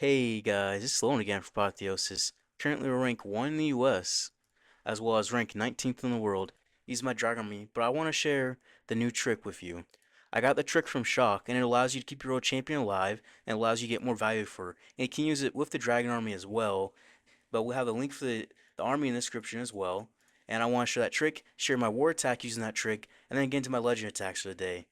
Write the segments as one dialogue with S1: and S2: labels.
S1: Hey guys, it's Sloan again for Apotheosis. Currently we're rank 1 in the US, as well as rank 19th in the world. Use my Dragon Army, but I want to share the new trick with you. I got the trick from Shock, and it allows you to keep your old champion alive, and allows you to get more value for her. And you can use it with the Dragon Army as well, but we'll have the link for the army in the description as well. And I want to share that trick, share my war attack using that trick, and then get into my legend attacks for the day.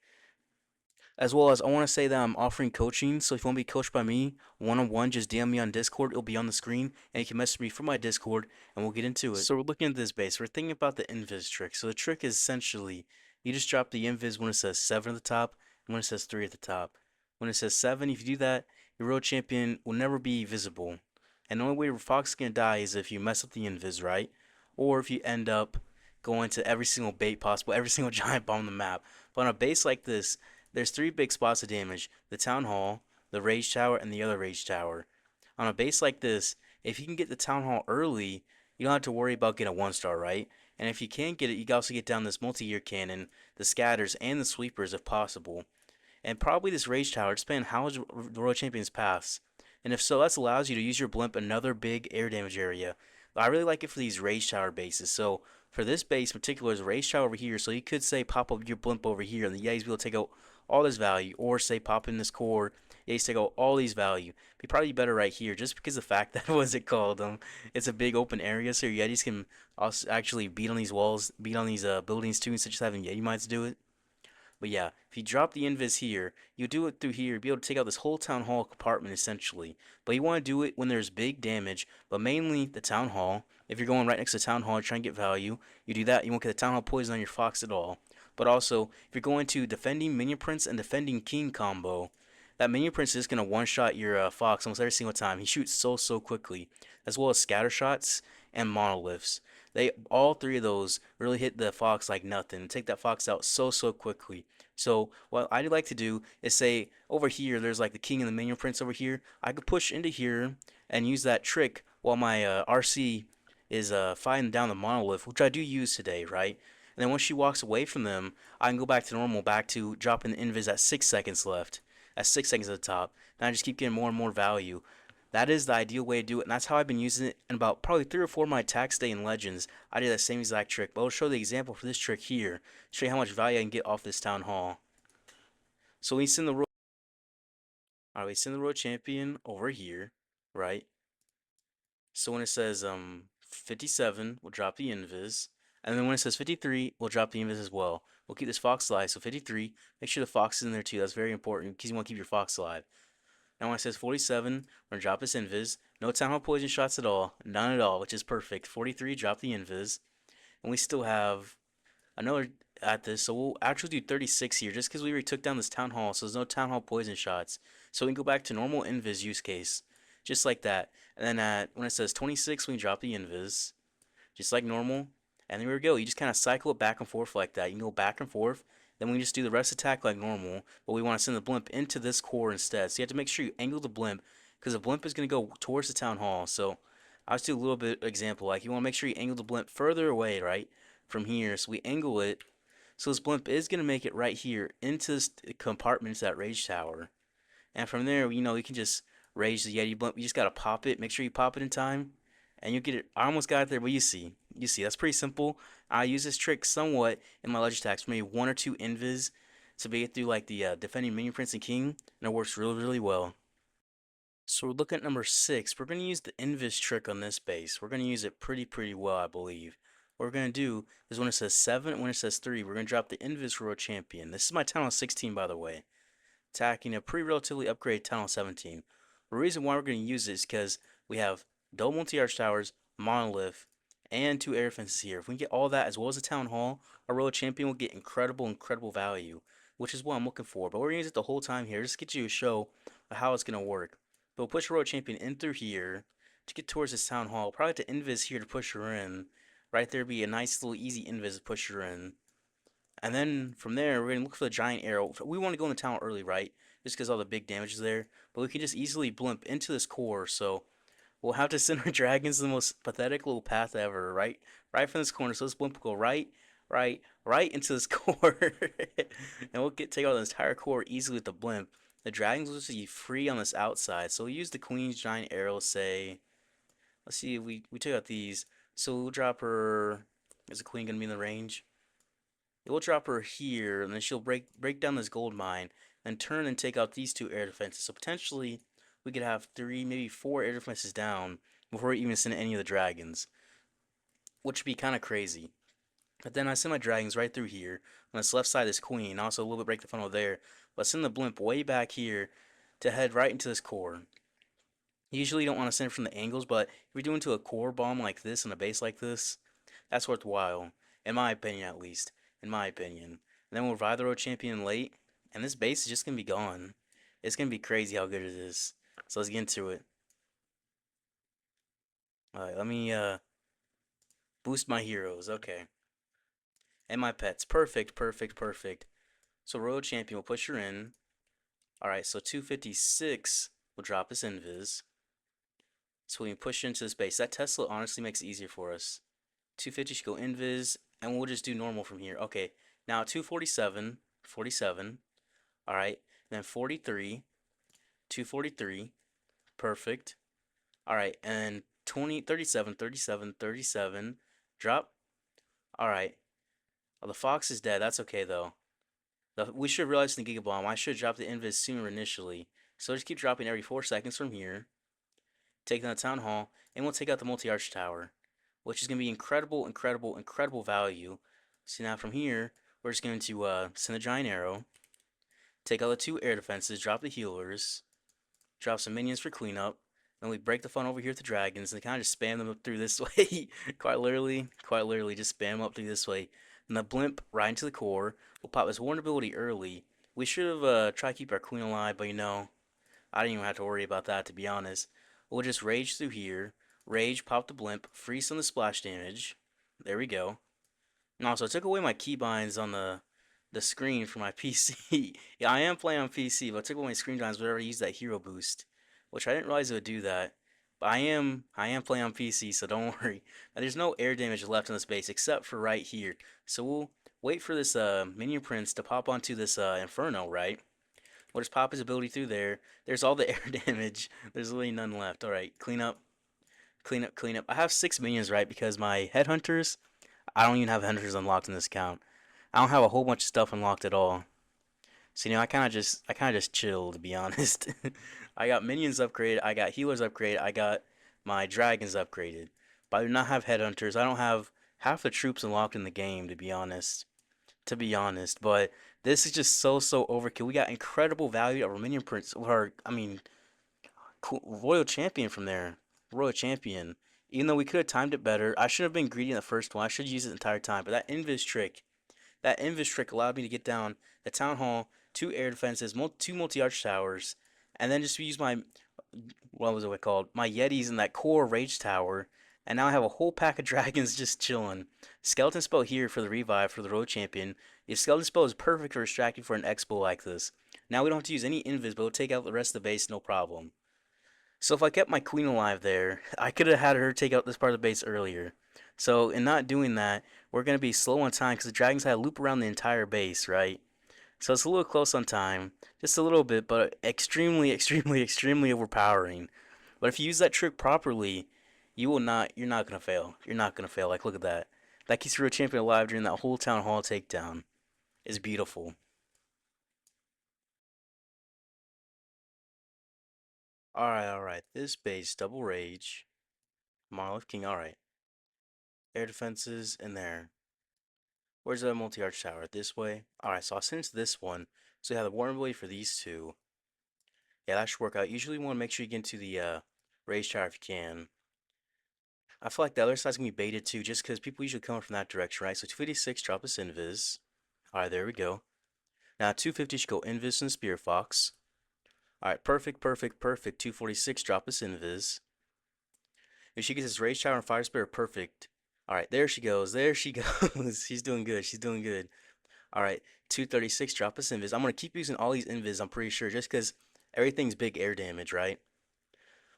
S1: As well as I want to say that I'm offering coaching, so if you want to be coached by me one-on-one, just DM me on Discord. It'll be on the screen, and you can message me from my Discord, and we'll get into it. So we're looking at this base. We're thinking about the invis trick. So the trick is essentially you just drop the invis when it says 7 at the top, and when it says 3 at the top. When it says 7, if you do that, your road champion will never be visible. And the only way your fox is gonna die is if you mess up the invis, right? Or if you end up going to every single bait possible, every single giant bomb on the map. But on a base like this, there's three big spots of damage: the Town Hall, the Rage Tower, and the other Rage Tower. On a base like this, if you can get the Town Hall early, you don't have to worry about getting a 1-star, right? And if you can't get it, you can also get down this multi-year cannon, the scatters, and the sweepers if possible. And probably this Rage Tower, depending on how the Royal Champions pass. And if so, that allows you to use your blimp another big air damage area. I really like it for these Rage Tower bases. So for this base in particular, is a Rage Tower over here. So you could say pop up your blimp over here, and the Yetis will take out all this value. Or say pop in this core, Yetis take out all these value. Be probably better right here, just because the fact that what's it called? It's a big open area, so your Yetis can also actually beat on these walls, beat on these buildings too, instead of just having Yeti mites do it. But yeah, if you drop the invis here, you do it through here, you'll be able to take out this whole town hall compartment essentially. But you want to do it when there's big damage, but mainly the town hall. If you're going right next to the town hall and trying to get value, you do that, you won't get the town hall poison on your fox at all. But also, if you're going to defending minion prince and defending king combo, that minion prince is gonna one-shot your fox almost every single time. He shoots so quickly, as well as scatter shots and monoliths. They all three of those really hit the fox like nothing. Take that fox out so quickly. So what I'd like to do is say over here, there's like the king and the minion prince over here. I could push into here and use that trick while my RC is fighting down the monolith, which I do use today, right? And then once she walks away from them, I can go back to normal, back to dropping the invis at 6 seconds left. At 6 seconds at the top. And I just keep getting more and more value. That is the ideal way to do it, and that's how I've been using it in about probably 3 or 4 of my attacks day in Legends. I did that same exact trick, but I'll show the example for this trick here, show you how much value I can get off this Town Hall. So we send the road champion over here, right? So when it says 57, we'll drop the invis, and then when it says 53, we'll drop the invis as well. We'll keep this fox alive. So 53, make sure the fox is in there too. That's very important because you want to keep your fox alive. Now when it says 47, we're going to drop this invis. No town hall poison shots at all. None at all, which is perfect. 43, drop the invis. And we still have another at this. So we'll actually do 36 here just because we already took down this town hall. So there's no town hall poison shots. So we can go back to normal invis use case. Just like that. And then when it says 26, we can drop the invis. Just like normal. And there we go. You just kind of cycle it back and forth like that. You can go back and forth. Then we just do the rest attack like normal, but we want to send the blimp into this core instead. So you have to make sure you angle the blimp, because the blimp is going to go towards the town hall. So I'll just do a little bit example. Like you want to make sure you angle the blimp further away, right, from here. So we angle it. So this blimp is going to make it right here into this compartment, to that rage tower. And from there, you can just rage the Yeti blimp. You just got to pop it. Make sure you pop it in time, and you get it. I almost got it there, but you see, that's pretty simple. I use this trick somewhat in my legend attacks, maybe 1 or 2 invis to get through like the defending minion prince and king, and it works really well. So we're looking at number 6. We're gonna use the invis trick on this base. We're gonna use it pretty well, I believe. What we're gonna do is when it says 7, when it says 3, we're gonna drop the invis royal champion. This is my town hall 16, by the way, attacking a pretty relatively upgraded town hall 17. The reason why we're gonna use it is because we have double multi-arch towers, monolith, and 2 air fences here. If we can get all that as well as a town hall, our royal champion will get incredible value, which is what I'm looking for. But we're gonna use it the whole time here just to get you a show of how it's gonna work. But we'll push royal champion in through here to get towards this town hall. Probably to invis here to push her in. Right there be a nice little easy invis to push her in. And then from there, we're gonna look for the giant arrow. We want to go in the town early, right? Just because all the big damage is there. But we can just easily blimp into this core, so we'll have to send our dragons the most pathetic little path ever, right? Right from this corner. So this blimp will go right into this core. And we'll take out the entire core easily with the blimp. The dragons will just be free on this outside. So we'll use the queen's giant arrow, say. Let's see if we took out these. So we'll drop her. Is the queen gonna be in the range? We'll drop her here, and then she'll break down this gold mine, and turn and take out these two air defenses. So potentially we could have three, maybe four air defenses down before we even send any of the dragons, which would be kind of crazy. But then I send my dragons right through here on this left side of this queen. Also a little bit break the funnel there, but send the blimp way back here to head right into this core. Usually you don't want to send it from the angles, but if you're doing to a core bomb like this and a base like this, that's worthwhile. In my opinion, at least. In my opinion. And then we'll revive the road champion late, and this base is just going to be gone. It's going to be crazy how good it is. So let's get into it. Alright, let me boost my heroes. Okay. And my pets. Perfect, perfect, perfect. So road champion will push her in. Alright, so 256 will drop this invis. So we can push into this base. That Tesla honestly makes it easier for us. 250 should go invis, and we'll just do normal from here. Okay, now 247, 47. Alright, then 43, 243. Perfect. Alright, and 20, 37, 37, 37. Drop. Alright. Oh, the fox is dead. That's okay, though. We should realize in the Giga Bomb, I should drop the invis sooner initially. So just keep dropping every 4 seconds from here. Take down the town hall, and we'll take out the multi-arch tower, which is going to be incredible, incredible, incredible value. So now from here, we're just going to send a giant arrow, take out the 2 air defenses, drop the healers, drop some minions for cleanup, then we break the funnel over here with the dragons, and kind of just spam them up through this way. quite literally, just spam them up through this way. And the blimp right into the core. We'll pop this Warden ability early. We should have tried to keep our queen alive, but you know, I didn't even have to worry about that, to be honest. We'll just rage through here. Rage, pop the blimp, freeze some of the splash damage. There we go. And also, I took away my keybinds on the screen for my PC. Yeah, I am playing on PC, but I took away my screen binds whenever I used that hero boost, which I didn't realize it would do that. But I am playing on PC, so don't worry. Now, there's no air damage left on this base except for right here. So we'll wait for this Minion Prince to pop onto this Inferno, right? We'll just pop his ability through there. There's all the air damage. There's really none left. Alright, clean up. Clean up, clean up. I have 6 minions, right? Because my headhunters, I don't even have headhunters unlocked in this account. I don't have a whole bunch of stuff unlocked at all. So you know, I kinda just chill, to be honest. I got minions upgraded, I got healers upgraded, I got my dragons upgraded. But I do not have headhunters. I don't have half the troops unlocked in the game, to be honest. To be honest, but this is just so overkill. We got incredible value of our minion prince, or I mean, royal champion from there. Royal champion. Even though we could have timed it better, I should have been greedy in the first one. I should use it the entire time. But that invis trick allowed me to get down the town hall, 2 air defenses, 2 multi-arch towers, and then just use my, what was it called? My Yetis in that core rage tower. And now I have a whole pack of dragons just chilling. Skeleton spell here for the revive for the road champion. The skeleton spell is perfect for extracting for an expo like this. Now we don't have to use any invis, but we'll take out the rest of the base, no problem. So if I kept my queen alive there, I could have had her take out this part of the base earlier. So in not doing that, we're going to be slow on time because the dragons had to loop around the entire base, right? So it's a little close on time. Just a little bit, but extremely, extremely, extremely overpowering. But if you use that trick properly, you're not going to fail. You're not going to fail. Like, look at that. That keeps your champion alive during that whole town hall takedown. It's beautiful. Alright, alright. This base, double rage. Monolith King, alright. Air defenses in there. Where's the multi-arch tower? This way? Alright, so I'll send it to this one. So you have the Warden Blade for these two. Yeah, that should work out. Usually you want to make sure you get into the Rage Tower if you can. I feel like the other side's going to be baited too, just because people usually come from that direction, right? So 256, drop this Invis. Alright, there we go. Now 250 should go Invis and Spear Fox. Alright, perfect, perfect, perfect. 246, drop this Invis. If she gets this Rage Tower and Fire Spirit, perfect. Alright, there she goes. There she goes. She's doing good. She's doing good. Alright, 236, drop us invis. I'm going to keep using all these invis, I'm pretty sure, just because everything's big air damage, right?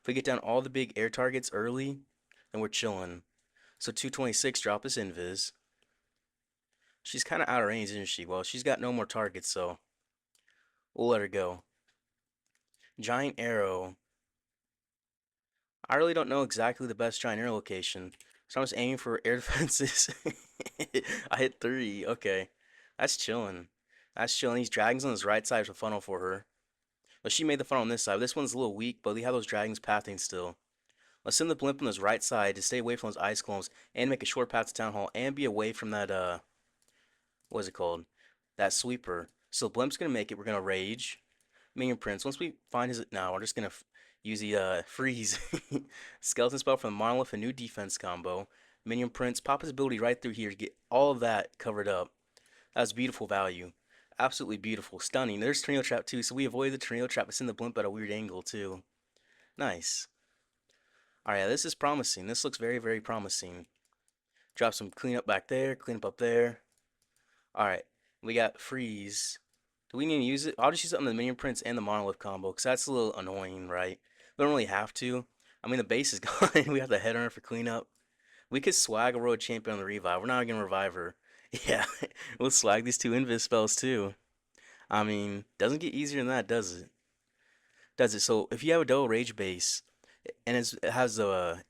S1: If we get down all the big air targets early, then we're chilling. So 226, drop us invis. She's kind of out of range, isn't she? Well, she's got no more targets, so we'll let her go. Giant arrow. I really don't know exactly the best giant arrow location, so I'm just aiming for air defenses. I hit three. Okay, that's chilling. That's chilling. These dragons on this right side is a funnel for her. But she made the funnel on this side. This one's a little weak, but we have those dragons pathing still. Let's send the blimp on this right side to stay away from those ice clones and make a short path to town hall and be away from that what is it called? That sweeper. So the blimp's gonna make it. We're gonna rage. Minion Prince. Once we find his now, we're just gonna use the freeze skeleton spell from the monolith, a new defense combo. Minion Prince, pop his ability right through here to get all of that covered up. That's beautiful value. Absolutely beautiful. Stunning. There's tornado trap too, so we avoid the tornado trap but send the blimp at a weird angle too. Nice. Alright, this is promising. This looks very, very promising. Drop some cleanup back there, cleanup up there. Alright, we got freeze. Do we need to use it? I'll just use it on the Minion Prince and the Monolith combo, because that's a little annoying, right? We don't really have to. I mean, the base is gone. We have the head on her for cleanup. We could swag a road champion on the revive. We're not going to revive her. Yeah, we'll swag these two invis spells too. I mean, doesn't get easier than that, does it? Does it? So if you have a double rage base and it has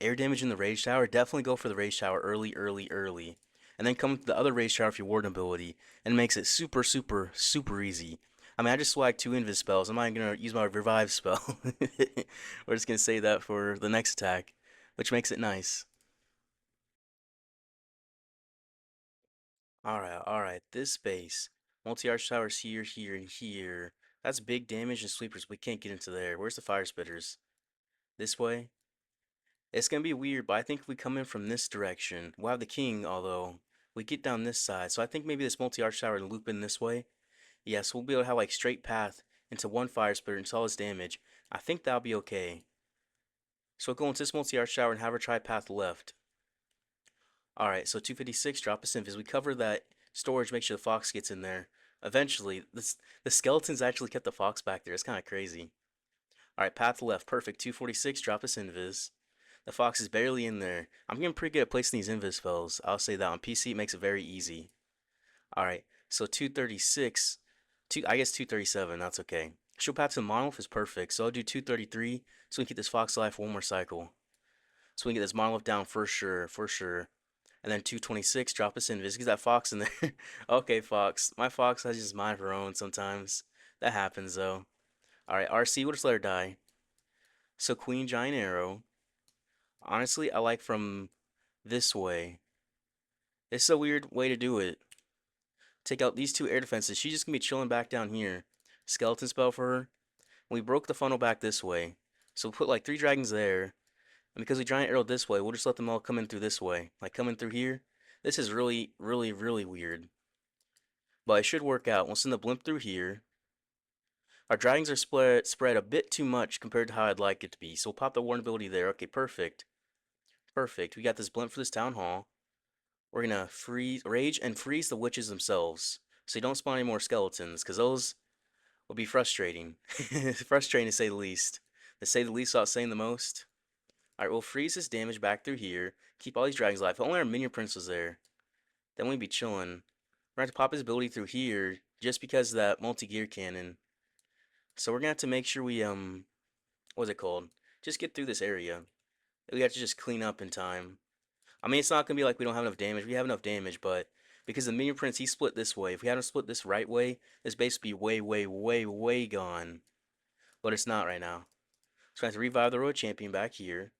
S1: air damage in the rage tower, definitely go for the rage tower early, early, early. And then come to the other rage tower with your warden ability, and it makes it super, super, super easy. I mean, I just swagged two invis spells. I'm not gonna use my revive spell. We're just gonna save that for the next attack, which makes it nice. Alright, alright. This base. Multi-arch towers here, here, and here. That's big damage and sweepers. We can't get into there. Where's the fire spitters? This way? It's gonna be weird, but I think if we come in from this direction, we'll have the king, although we get down this side. So I think maybe this multi-arch tower will loop in this way. Yes, we'll be able to have like straight path into one fire spitter and all his damage. I think that'll be okay. So we'll go into this multi-arch tower and have her try path left. Alright, so 256, drop us invis. We cover that storage, make sure the fox gets in there. Eventually, the skeletons actually kept the fox back there. It's kind of crazy. Alright, path left, perfect. 246, drop us invis. The fox is barely in there. I'm getting pretty good at placing these invis spells. I'll say that on PC it makes it very easy. Alright, so 236, I guess 237, that's okay. She'll path to the monolith is perfect, so I'll do 233 so we can keep this fox alive for one more cycle. So we can get this monolith down for sure, for sure. And then 226, drop us invis. Get that fox in there. Okay, fox. My fox has just mind of her own sometimes. That happens though. Alright, RC, we'll just let her die. So Queen Giant Arrow. Honestly, I like from this way. It's a weird way to do it. Take out these two air defenses. She's just gonna be chilling back down here. Skeleton spell for her. We broke the funnel back this way. So we'll put like three dragons there. And because we giant arrowed this way, we'll just let them all come in through this way. Like coming through here. This is really, really, really weird. But it should work out. We'll send the blimp through here. Our dragons are spread a bit too much compared to how I'd like it to be. So we'll pop the warden ability there. Okay, perfect. Perfect. We got this blimp for this town hall. We're gonna rage and freeze the witches themselves, so you don't spawn any more skeletons, because those will be frustrating. Frustrating to say the least. To say the least without saying the most. Alright, we'll freeze this damage back through here. Keep all these dragons alive. If only our Minion Prince was there, then we'd be chilling. We're gonna have to pop his ability through here, just because of that multi-gear cannon. So we're gonna have to make sure we, what's it called? Just get through this area. We have to just clean up in time. I mean, it's not going to be like we don't have enough damage. We have enough damage, but because the Minion Prince, he split this way. If we hadn't split this right way, this base would be way, way, way, way gone. But it's not right now. So I have to revive the Road Champion back here.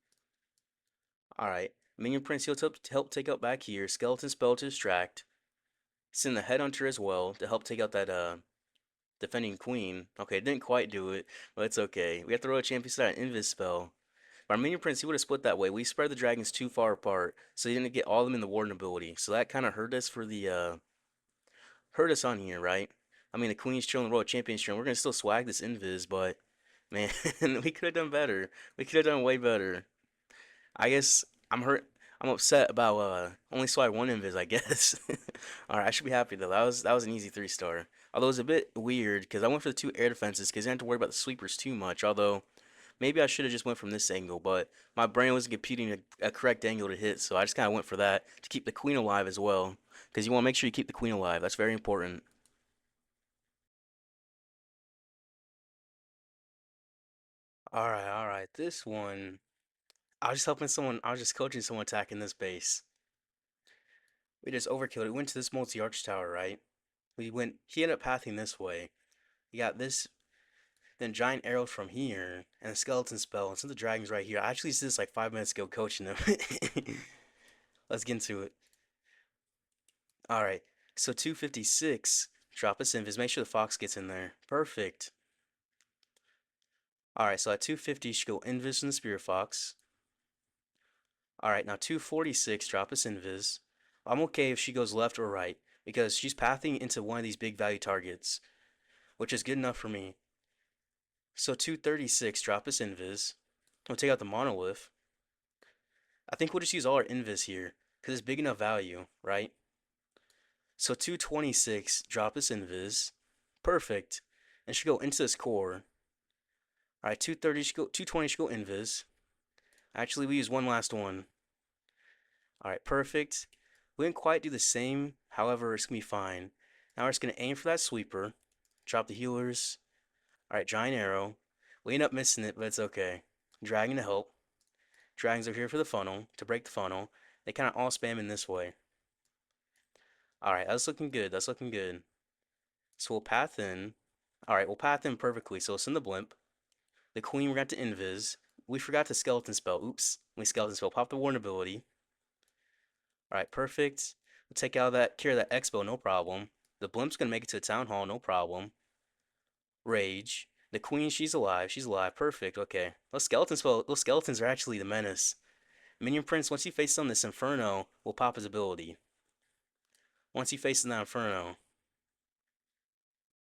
S1: Alright. Minion Prince, he'll help take out back here. Skeleton spell to distract. Send the Headhunter as well to help take out that defending queen. Okay, didn't quite do it, but it's okay. We have the Road Champion start an invis spell. Our Minion Prince, he would have split that way. We spread the dragons too far apart, so he didn't get all of them in the Warden ability. So that kind of hurt us for the, hurt us on here, right? I mean, the Queen's chilling, the Royal Champion's chilling. We're going to still swag this invis, but, man, we could have done better. We could have done way better. I guess I'm hurt. I'm upset about, only swag one invis, I guess. Alright, I should be happy, though. That was an easy 3-star. Although it was a bit weird, because I went for the two air defenses, because I didn't have to worry about the sweepers too much, although... Maybe I should have just went from this angle, but my brain wasn't computing a correct angle to hit, so I just kind of went for that to keep the queen alive as well. Because you want to make sure you keep the queen alive. That's very important. Alright. This one, I was just coaching someone attacking this base. We just overkilled it. We went to this multi-arch tower, right? He ended up pathing this way. He got this, then giant arrow from here, and a skeleton spell, and since the dragon's right here, I actually did this like 5 minutes ago coaching him. Let's get into it. Alright, so 256, drop us invis, make sure the fox gets in there. Perfect. Alright, so at 250, you should go invis in the spirit fox. Alright, now 246, drop us invis. I'm okay if she goes left or right, because she's pathing into one of these big value targets, which is good enough for me. So 236, drop us invis. We'll take out the monolith. I think we'll just use all our invis here, because it's big enough value, right? So 226, drop us invis. Perfect. And should go into this core. Alright, 230 should go, 220 should go invis. Actually, we use one last one. Alright, perfect. We didn't quite do the same, however, it's going to be fine. Now we're just going to aim for that sweeper. Drop the healers. Alright, giant arrow. We end up missing it, but it's okay. Dragon to help. Dragons are here for the funnel, to break the funnel. They kind of all spam in this way. Alright, that's looking good. That's looking good. So we'll path in. Alright, we'll path in perfectly. So we'll send the blimp. The queen, we got to invis. We forgot the skeleton spell. Oops. We skeleton spell. Pop the warden ability. Alright, perfect. We'll take out that, care of that expo, no problem. The blimp's gonna make it to the town hall, no problem. Rage. The queen, she's alive. She's alive. Perfect. Okay. Those skeletons are actually the menace. Minion Prince, once he faces on this Inferno, will pop his ability. Once he faces that Inferno.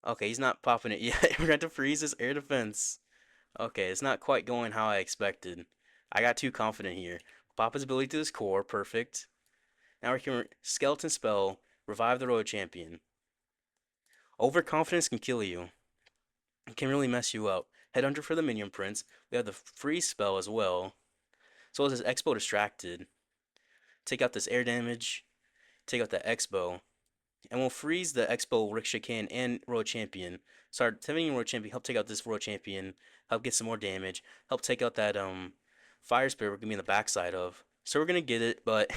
S1: Okay, he's not popping it yet. We're going to freeze his air defense. Okay, it's not quite going how I expected. I got too confident here. Pop his ability to his core. Perfect. Now we can skeleton spell, revive the royal champion. Overconfidence can kill you. It can really mess you up. Headhunter for the Minion Prince. We have the freeze spell as well. So as this Expo distracted. Take out this air damage. Take out the Expo. And we'll freeze the Expo, Ricochet Cannon, and Royal Champion. Start 17 Royal Champion, help take out this Royal Champion, help get some more damage, help take out that Fire Spirit we're gonna be in the backside of. So we're gonna get it, but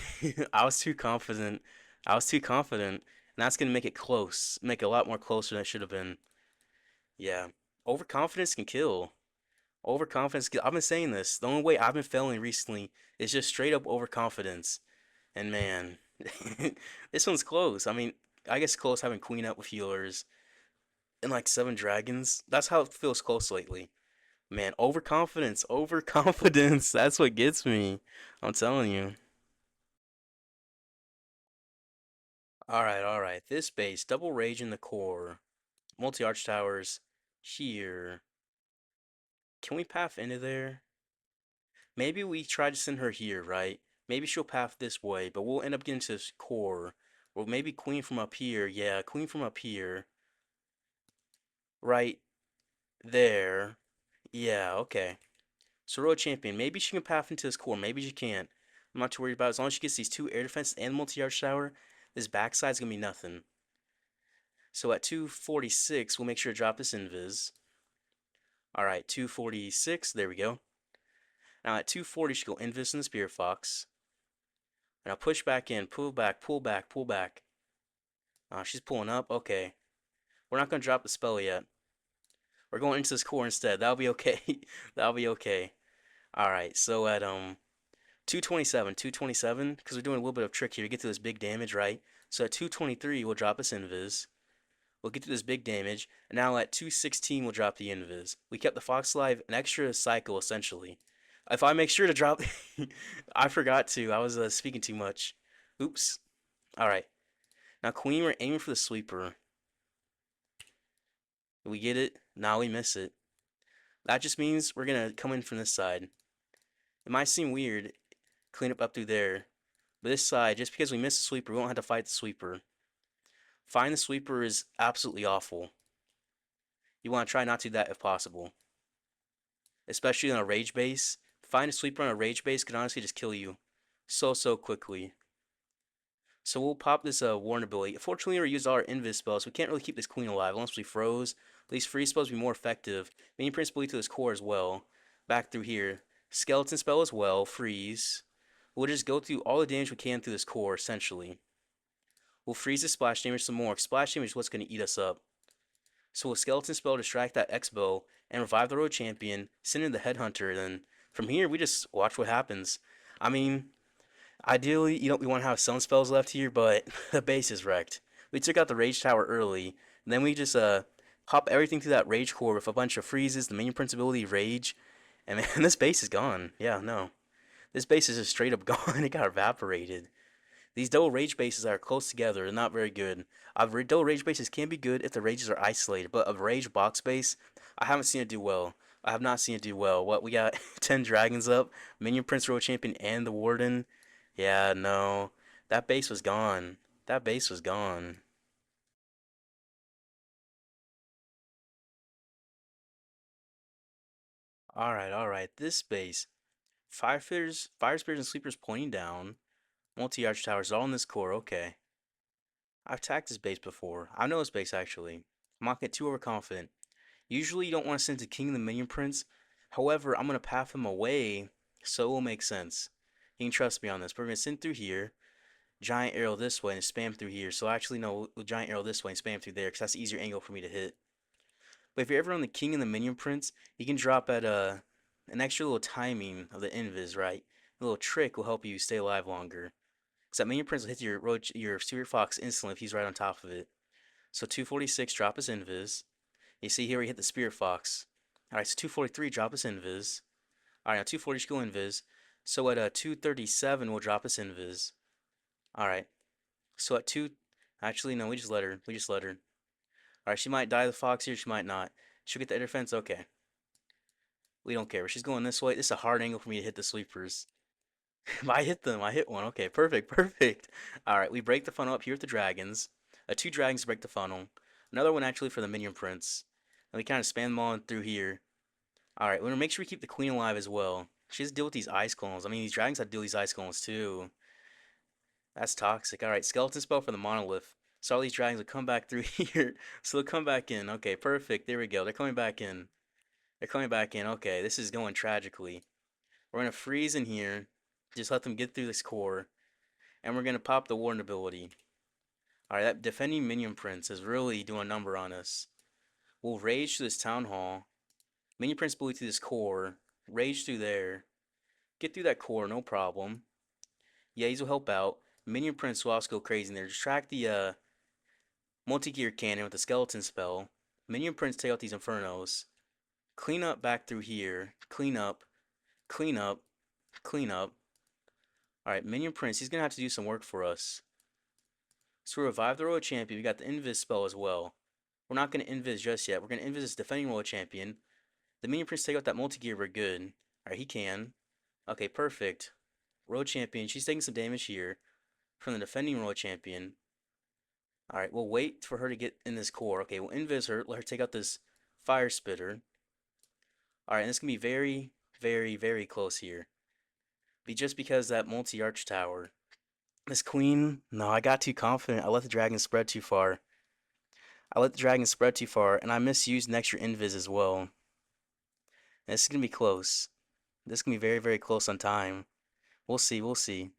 S1: I was too confident. I was too confident, and that's gonna make it close, make it a lot more closer than it should have been. Yeah, overconfidence can kill. Overconfidence. I've been saying this. The only way I've been failing recently is just straight up overconfidence. And man, this one's close. I mean, I guess close having Queen up with healers and like 7 dragons. That's how it feels close lately. Man, overconfidence, overconfidence. That's what gets me. I'm telling you. Alright. This base, double rage in the core. Multi-arch towers here. Can we path into there? Maybe we try to send her here, right? Maybe she'll path this way, but we'll end up getting to this core. Or maybe queen from up here. Yeah, queen from up here. Right there. Yeah, okay. So royal champion. Maybe she can path into this core. Maybe she can't. I'm not too worried about it. As long as she gets these 2 air defenses and multi-arch tower, this backside's gonna be nothing. So at 246, we'll make sure to drop this invis. Alright, 246. There we go. Now at 240, she go invis in the Spirit Fox. And I'll push back in, pull back, pull back, pull back. She's pulling up. Okay. We're not going to drop the spell yet. We're going into this core instead. That'll be okay. That'll be okay. Alright, so at 227, because we're doing a little bit of trick here to get to this big damage, right? So at 223, we'll drop this invis. We'll get to this big damage. And now at 216, we'll drop the invis. We kept the Fox alive an extra cycle, essentially. If I make sure to drop... I forgot to. I was speaking too much. Oops. Alright. Now, Queen, we're aiming for the sweeper. We get it. Now we miss it. That just means we're going to come in from this side. It might seem weird. Clean up through there. But this side, just because we miss the sweeper, we won't have to fight the sweeper. Find the sweeper is absolutely awful. You want to try not to do that if possible. Especially on a rage base. Find a sweeper on a rage base could honestly just kill you so quickly. So we'll pop this Warden ability. Unfortunately, we used all our invis spells, so we can't really keep this queen alive unless we froze. These free spells would be more effective. Minion Prince ability to his core as well. back through here. Skeleton spell as well, freeze. We'll just go through all the damage we can through this core, essentially. We'll freeze the splash damage some more. Splash damage is what's going to eat us up. So we'll skeleton spell, distract that X-bow, and revive the road champion, send in the headhunter, then from here we just watch what happens. I mean, ideally, we want to have some spells left here, but the base is wrecked. We took out the rage tower early, and then we just pop everything through that rage core with a bunch of freezes, the minion prince ability, rage, and man, this base is gone. Yeah, no. This base is just straight up gone. It got evaporated. These double rage bases that are close together are not very good. Double rage bases can be good if the rages are isolated, but a rage box base, I haven't seen it do well. I have not seen it do well. What, we got 10 dragons up, Minion Prince Road Champion, and the Warden? Yeah, no. That base was gone. That base was gone. Alright, alright. This base. Fire Spears, and Sleepers pointing down. Multi-arch towers all in this core, okay. I've attacked this base before. I know this base actually. I'm not get too overconfident. Usually you don't want to send to King of the Minion Prince. However, I'm going to path him away, so it will make sense. You can trust me on this. But we're going to send through here, Giant Arrow this way, and spam through here. So actually, no, Giant Arrow this way and spam through there, because that's the easier angle for me to hit. But if you're ever on the King and the Minion Prince, you can drop at an extra little timing of the invis, right? A little trick will help you stay alive longer. Because that Minion Prince will hit your Spirit Fox instantly if he's right on top of it. So 246, drop his invis. You see here we hit the Spirit Fox. Alright, so 243, drop his invis. Alright, now 240 skill invis. So at 237, we'll drop his invis. Alright, so at 2... Actually, no, we just let her. We just let her. Alright, she might die the Fox here, she might not. She'll get the air defense, okay. We don't care. She's going this way. This is a hard angle for me to hit the sweepers. I hit them. I hit one. Okay, perfect, perfect. Alright, we break the funnel up here with the dragons. Two dragons break the funnel. Another one actually for the Minion Prince. And we kind of spam them all through here. Alright, we're going to make sure we keep the Queen alive as well. She has to deal with these ice clones. I mean, these dragons have to deal with these ice clones too. That's toxic. Alright, skeleton spell for the monolith. So all these dragons will come back through here. So they'll come back in. Okay, perfect. There we go. They're coming back in. They're coming back in. Okay, this is going tragically. We're going to freeze in here. Just let them get through this core. And we're going to pop the Warden ability. Alright, that defending Minion Prince is really doing a number on us. We'll rage through this Town Hall. Minion Prince ability through this core. Rage through there. Get through that core, no problem. Yetis will help out. Minion Prince will also go crazy in there. Distract the multi-gear cannon with the skeleton spell. Minion Prince take out these Infernos. Clean up back through here. Clean up. Clean up. Clean up. Alright, Minion Prince, he's going to have to do some work for us. So we revive the Royal Champion. We got the Invis spell as well. We're not going to Invis just yet. We're going to Invis this defending Royal Champion. The Minion Prince take out that multi-gear. We're good. Alright, he can. Okay, perfect. Royal Champion, she's taking some damage here from the defending Royal Champion. Alright, we'll wait for her to get in this core. Okay, we'll Invis her. Let her take out this Fire Spitter. Alright, and this can be very, very, very close here. Just because that multi-arch tower. This queen, no, I got too confident. I let the dragon spread too far. And I misused an extra invis as well. And this is gonna be close. This is gonna be very, very close on time. We'll see, we'll see.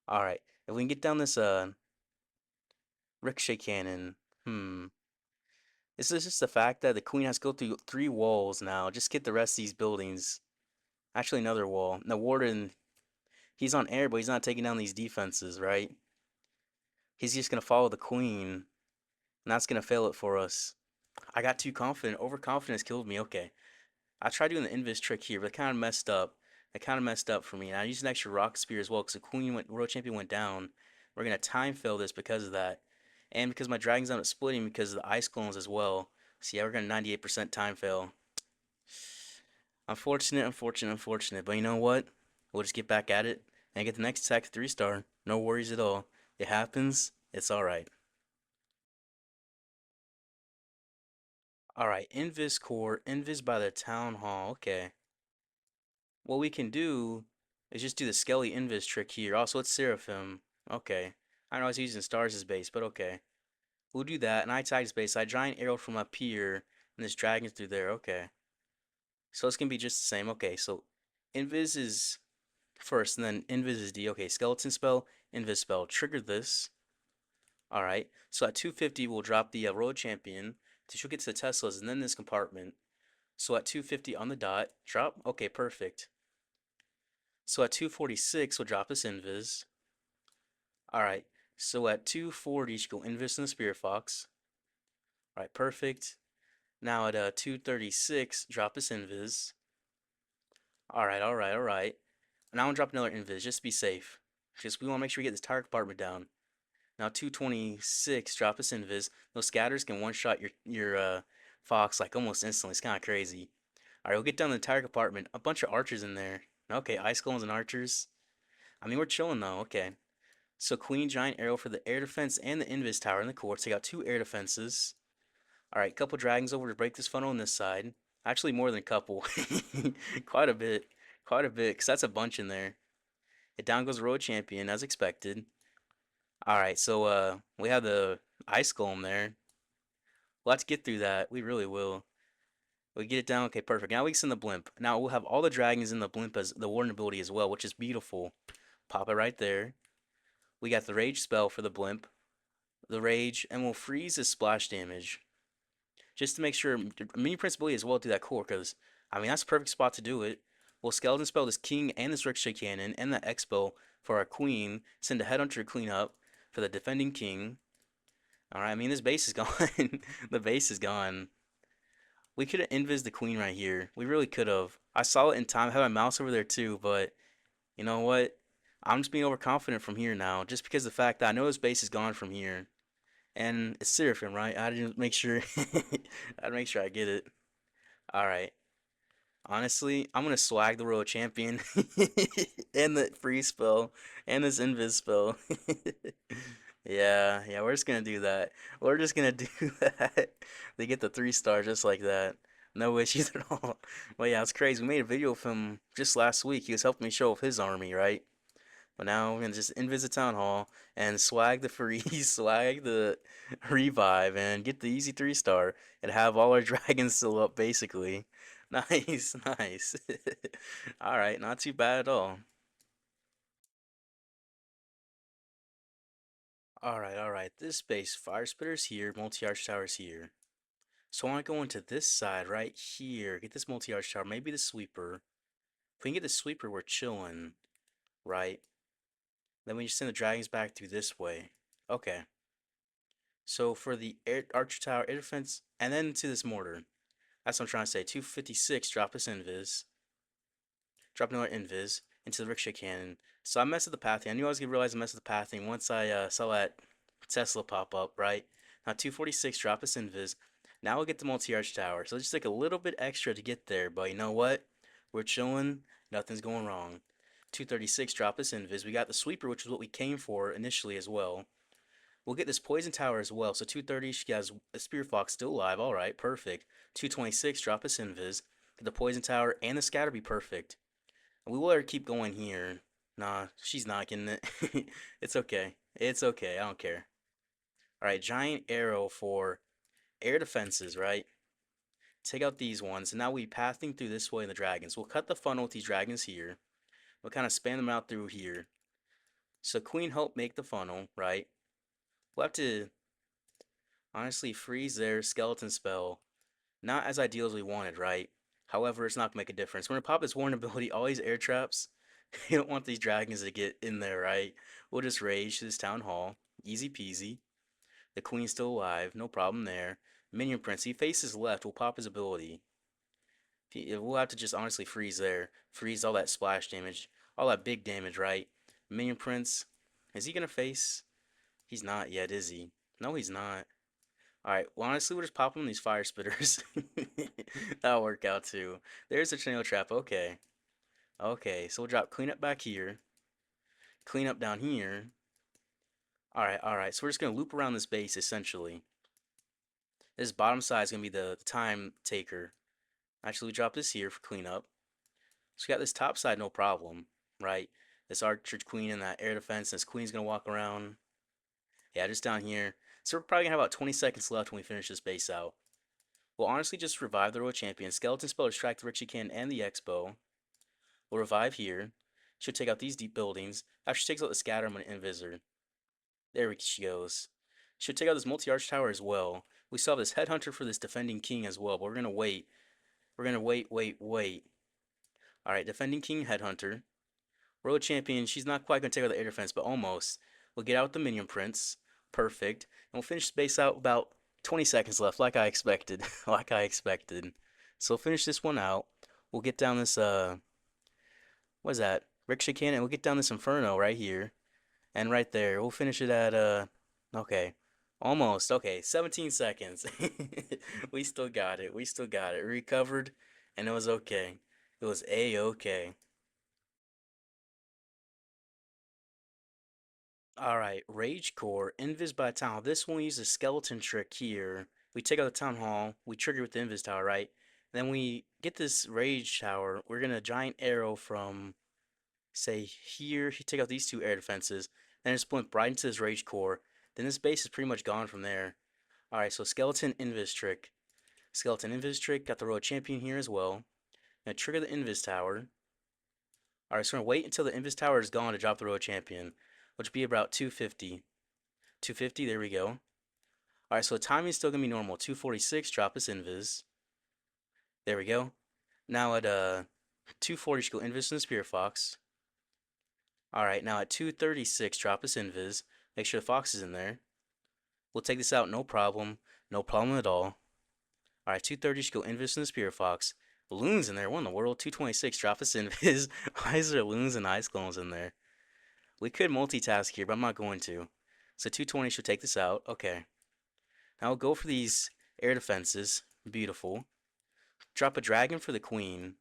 S1: Alright, if we can get down this ricochet cannon, This is just the fact that the queen has to go through 3 walls now. Just get the rest of these buildings. Actually, another wall. The Warden, he's on air, but he's not taking down these defenses, right? He's just gonna follow the queen, and that's gonna fail it for us. I got too confident. Overconfidence killed me. Okay. I tried doing the invis trick here, but it kind of messed up. It kind of messed up for me. And I used an extra rock spear as well because the World Champion went down. We're gonna time fail this because of that, and because my dragon's not splitting because of the ice clones as well. So yeah, we're gonna 98% time fail. Unfortunate, unfortunate, unfortunate. But you know what? We'll just get back at it and get the next attack 3-star. No worries at all. It happens. It's alright. Alright, Invis Core, Invis by the Town Hall. Okay. What we can do is just do the Skelly Invis trick here. Also, it's Seraphim. Okay. I know I was using Stars as base, but okay. We'll do that, and I tag his base. I giant arrow from up here, and this dragon's through there. Okay. So it's gonna be just the same. Okay, so invis is first, and then invis is D. Okay, skeleton spell, invis spell. Trigger this. All right. So at 250, we'll drop the road champion to she'll get to the Teslas and then this compartment. So at 250 on the dot, drop. Okay, perfect. So at 246, we'll drop this invis. All right. So at 240, she go invis in the Spirit Fox. All right, perfect. Now at 236, drop this invis. All right, all right, all right. Now I'm gonna drop another invis just to be safe. Just we want to make sure we get this tire compartment down. Now 226, drop this invis. Those scatters can one-shot your fox like almost instantly. It's kind of crazy. All right, we'll get down the entire compartment. A bunch of archers in there. Okay, ice golems and archers. I mean, we're chilling though. Okay. So queen giant arrow for the air defense and the invis tower in the core. Take out 2 air defenses. All right, couple dragons over to break this funnel on this side. Actually, more than a couple. Quite a bit. Quite a bit, because that's a bunch in there. It down goes the road champion, as expected. All right, so we have the ice golem there. We'll have to get through that. We really will. We get it down. Okay, perfect. Now we can send the blimp. Now we'll have all the dragons in the blimp as the warden ability as well, which is beautiful. Pop it right there. We got the rage spell for the blimp. The rage, and we'll freeze his splash damage. Just to make sure mini principality as well do that core, because I mean that's a perfect spot to do it. We'll skeleton spell this king and this ricochet cannon and that expo for our queen. Send a headhunter to clean up for the defending king. Alright, I mean this base is gone. The base is gone. We could have invis the queen right here. We really could have. I saw it in time. I had my mouse over there too, but you know what? I'm just being overconfident from here now, just because of the fact that I know his base is gone from here. And it's Seraphim, right? I didn't make sure I'd make sure I get it. Alright. Honestly, I'm gonna swag the road champion and the free spell and this invis spell. Yeah, we're just gonna do that. We're just gonna do that. They get the 3 star just like that. No issues at all. Well, yeah, it's crazy. We made a video of him just last week. He was helping me show off his army, right? But now we're gonna just invis town hall and swag the freeze, swag the revive, and get the easy 3 star and have all our dragons still up basically. Nice, nice. All right, not too bad at all. All right. This base, fire spitters here, multi-arch towers here. So I want to go into this side right here. Get this multi-arch tower, maybe the sweeper. If we can get the sweeper, we're chilling, right? Then we just send the dragons back through this way. Okay. So for the air, archer tower, air defense, and then to this mortar. That's what I'm trying to say. 256, drop this invis. Drop another invis into the ricochet cannon. So I messed with the pathing. I knew I was going to realize I messed with the pathing once I saw that Tesla pop up, right? Now 246, drop this invis. Now we'll get the multi-arch tower. So it'll just take a little bit extra to get there, but you know what? We're chilling. Nothing's going wrong. 236, drop this invis. We got the sweeper, which is what we came for initially as well. We'll get this poison tower as well. So 230, she has a spear fox still alive. All right, perfect. 226, drop this invis. Get the poison tower and the scatter be perfect. We will let her keep going here. Nah, she's not getting it. It's okay. It's okay. I don't care. All right, giant arrow for air defenses, right? Take out these ones. And now we pathing through this way in the dragons. We'll cut the funnel with these dragons here. We'll kind of span them out through here. So queen help make the funnel, right? We'll have to honestly freeze their skeleton spell. Not as ideal as we wanted, right? However, it's not gonna make a difference. We're gonna pop this Warden ability, all these air traps. You don't want these dragons to get in there, right? We'll just rage to this town hall. Easy peasy. The queen's still alive, no problem there. Minion Prince, he faces left, we'll pop his ability. We'll have to just honestly freeze there. Freeze all that splash damage. All that big damage, right? Minion Prince, is he gonna face? He's not yet, is he? No, he's not. Alright, well, honestly, we'll just pop him these fire spitters. That'll work out too. There's a tornado trap. Okay. Okay, so we'll drop cleanup back here. Cleanup down here. Alright. So we're just going to loop around this base, essentially. This bottom side is going to be the time taker. Actually, we drop this here for cleanup. So we got this top side, no problem, right? This archer queen and that air defense. This queen's going to walk around. Yeah, just down here. So we're probably going to have about 20 seconds left when we finish this base out. We'll honestly just revive the Royal Champion. Skeleton spell distract the Richie Can and the Expo. We'll revive here. She'll take out these deep buildings. After she takes out the scatter, I'm gonna invisor. There she goes. She'll take out this multi-arch tower as well. We still have this headhunter for this defending king as well, but we're gonna wait. We're gonna wait. Alright, defending king, headhunter. Royal champion, she's not quite gonna take out the air defense, but almost. We'll get out the minion prince. Perfect. And we'll finish space out about 20 seconds left, like I expected. like I expected. So we'll finish this one out. We'll get down this what is that? Ricochet cannon. We'll get down this inferno right here. And right there. We'll finish it at okay. Almost. Okay, 17 seconds. We still got it. We still got it. We recovered and it was okay. It was A-okay. Alright, Rage Core, Invis by Town. This one we use a skeleton trick here. We take out the Town Hall, we trigger with the Invis Tower, right? Then we get this Rage Tower. We're gonna giant arrow from, say, here. He take out these two air defenses. Then just blimp right into his Rage Core. Then this base is pretty much gone from there. Alright, so Skeleton Invis trick. Skeleton Invis trick. Got the Royal Champion here as well. Gonna trigger the Invis Tower. Alright, so we're gonna wait until the Invis Tower is gone to drop the Royal Champion, which would be about 250. 250, there we go. Alright, so the timing is still gonna be normal. 246, drop his invis. There we go. Now at 240, should go invis in the Spirit Fox. Alright, now at 236, drop his invis. Make sure the fox is in there. We'll take this out, no problem. No problem at all. Alright, 230, should go invis in the Spirit Fox. Loons in there, what in the world? 226, drop his invis. Why is there loons and ice clones in there? We could multitask here, but I'm not going to. So 220 should take this out. Okay. Now we'll go for these air defenses. Beautiful. Drop a dragon for the queen.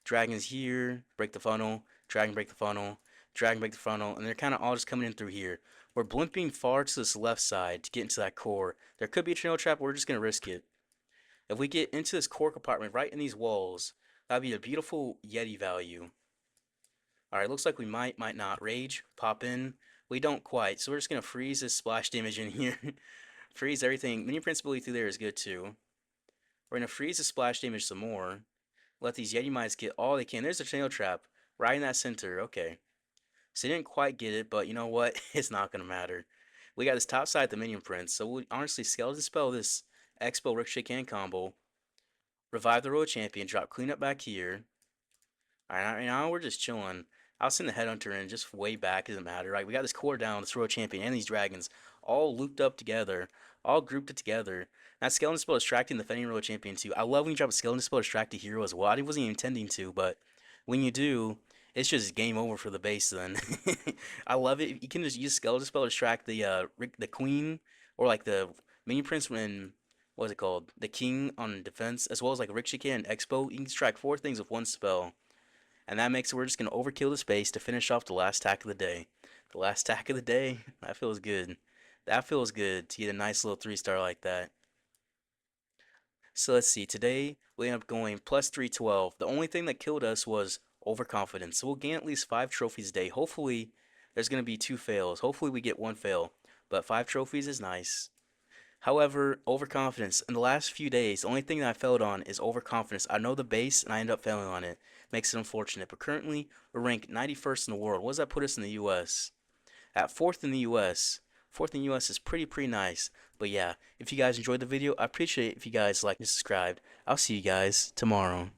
S1: Dragon's here. Break the funnel. Dragon break the funnel. Dragon break the funnel. And they're kind of all just coming in through here. We're blimping far to this left side to get into that core. There could be a trail trap. We're just going to risk it. If we get into this core compartment right in these walls, that'd be a beautiful Yeti value. Alright, looks like we might not. Rage, pop in. We don't quite, so we're just going to freeze this splash damage in here. Freeze everything. Minion Principality through there is good too. We're going to freeze the splash damage some more. Let these Yeti mites get all they can. There's a tornado trap right in that center. Okay. So they didn't quite get it, but you know what? It's not going to matter. We got this top side, the Minion Prince. So we'll honestly skeleton spell this Expo Ricochet Can combo. Revive the Royal Champion. Drop cleanup back here. Alright, now we're just chilling. I'll send the Headhunter in just way back, doesn't matter. Right, we got this core down, this Royal Champion, and these dragons all looped up together, all grouped together. That Skeleton Spell distracting the defending Royal Champion too. I love when you drop a Skeleton Spell distract a hero as well. I wasn't even intending to, but when you do, it's just game over for the base then. I love it. You can just use Skeleton Spell to distract the Queen, or like the Minion Prince when, what is it called? The King on defense, as well as like Ricochet and Expo. You can distract 4 things with 1 spell. And that makes it we're just going to overkill the space to finish off the last attack of the day. The last attack of the day, that feels good. That feels good to get a nice little 3-star like that. So let's see, today we end up going plus 312. The only thing that killed us was overconfidence. So we'll gain at least 5 trophies a day. Hopefully there's going to be 2 fails. Hopefully we get 1 fail. But 5 trophies is nice. However, overconfidence. In the last few days, the only thing that I failed on is overconfidence. I know the base, and I end up failing on it. Makes it unfortunate. But currently, we're ranked 91st in the world. What does that put us in the U.S.? At 4th in the U.S. 4th in the U.S. is pretty nice. But yeah, if you guys enjoyed the video, I appreciate it if you guys like and subscribed. I'll see you guys tomorrow.